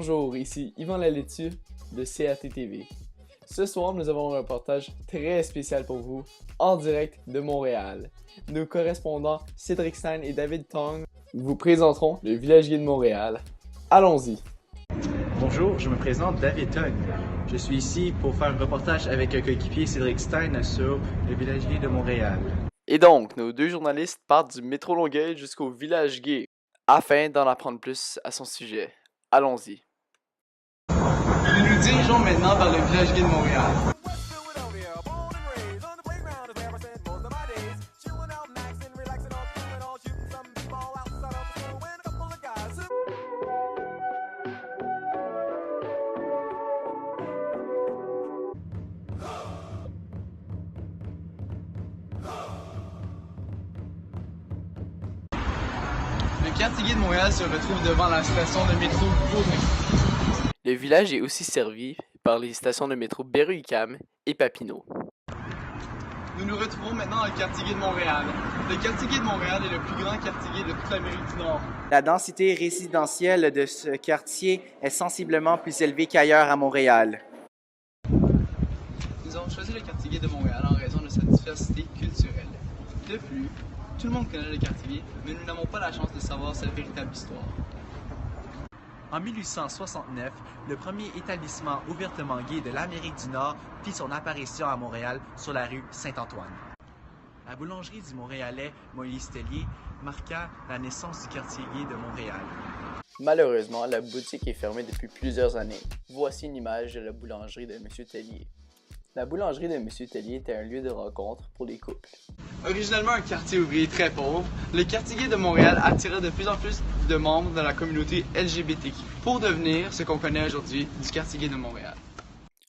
Bonjour, ici Yvan Lalettu de CAT-TV. Ce soir, nous avons un reportage très spécial pour vous, en direct de Montréal. Nos correspondants Cédric Stein et David Tong vous présenteront le Village Gay de Montréal. Allons-y! Bonjour, je me présente David Tong. Je suis ici pour faire un reportage avec un coéquipier Cédric Stein sur le Village Gay de Montréal. Et donc, nos deux journalistes partent du métro Longueuil jusqu'au Village Gay, afin d'en apprendre plus à son sujet. Allons-y. Nous nous dirigeons maintenant vers le Village Gay de Montréal. Le quartier gay de Montréal se retrouve devant la station de métro Bourg. Le village est aussi servi par les stations de métro Berry-UQAM et Papineau. Nous nous retrouvons maintenant dans le quartier gay de Montréal. Le quartier gay de Montréal est le plus grand quartier gay de toute l'Amérique du Nord. La densité résidentielle de ce quartier est sensiblement plus élevée qu'ailleurs à Montréal. Nous avons choisi le quartier gay de Montréal en raison de sa diversité culturelle. De plus, tout le monde connaît le quartier gay, mais nous n'avons pas la chance de savoir sa véritable histoire. En 1869, le premier établissement ouvertement gay de l'Amérique du Nord fit son apparition à Montréal sur la rue Saint-Antoine. La boulangerie du Montréalais Moïse Tellier marqua la naissance du quartier gay de Montréal. Malheureusement, la boutique est fermée depuis plusieurs années. Voici une image de la boulangerie de M. Tellier. La boulangerie de M. Tellier était un lieu de rencontre pour les couples. Originalement un quartier ouvrier très pauvre, le quartier gay de Montréal attirait de plus en plus de membres de la communauté LGBTQ pour devenir ce qu'on connaît aujourd'hui du quartier gay de Montréal.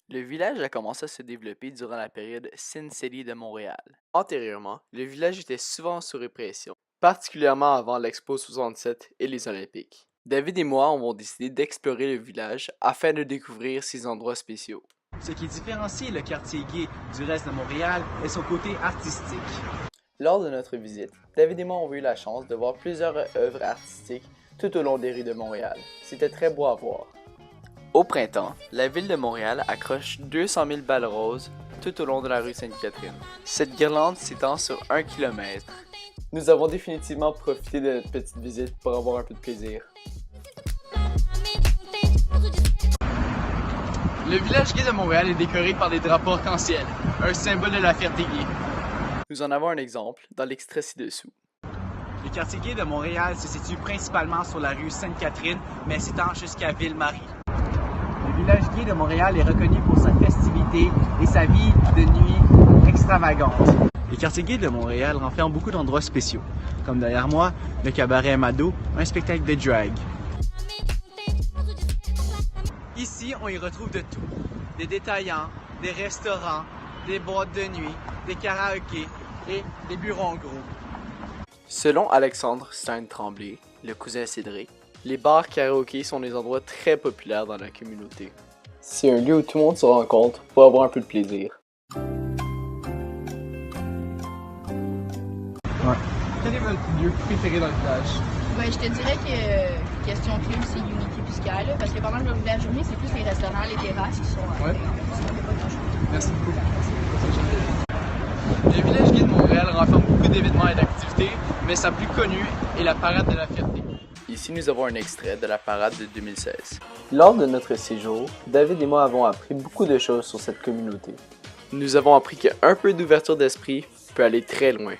Le village a commencé à se développer durant la période Sin City de Montréal. Antérieurement, le village était souvent sous répression, particulièrement avant l'Expo 67 et les Olympiques. David et moi avons décidé d'explorer le village afin de découvrir ses endroits spéciaux. Ce qui différencie le quartier gay du reste de Montréal est son côté artistique. Lors de notre visite, David et moi avons eu la chance de voir plusieurs œuvres artistiques tout au long des rues de Montréal. C'était très beau à voir. Au printemps, la ville de Montréal accroche 200 000 balles roses tout au long de la rue Sainte-Catherine. Cette guirlande s'étend sur 1 km. Nous avons définitivement profité de notre petite visite pour avoir un peu de plaisir. Le village gay de Montréal est décoré par des drapeaux arc-en-ciel, un symbole de la fierté gay. Nous en avons un exemple dans l'extrait ci-dessous. Le quartier gay de Montréal se situe principalement sur la rue Sainte-Catherine, mais s'étend jusqu'à Ville-Marie. Le village gay de Montréal est reconnu pour sa festivité et sa vie de nuit extravagante. Le quartier gay de Montréal renferme beaucoup d'endroits spéciaux, comme derrière moi, le cabaret Mado, un spectacle de drag. Ici, on y retrouve de tout. Des détaillants, des restaurants, des boîtes de nuit, des karaokés et des bureaux en gros. Selon Alexandre Stein-Tremblay, le cousin Cédric, les bars karaokés sont des endroits très populaires dans la communauté. C'est un lieu où tout le monde se rencontre pour avoir un peu de plaisir. Quel est votre lieu préféré dans le village? Ben, je te dirais que question clé, c'est Unity Piscal, parce que pendant le de la journée, c'est plus les restaurants, les terrasses qui sont Ouais. qui sont pas grand-chose. Merci beaucoup. Le village gay de Montréal renferme beaucoup d'événements et d'activités, mais sa plus connue est la parade de la fierté. Ici, nous avons un extrait de la parade de 2016. Lors de notre séjour, David et moi avons appris beaucoup de choses sur cette communauté. Nous avons appris qu'un peu d'ouverture d'esprit peut aller très loin.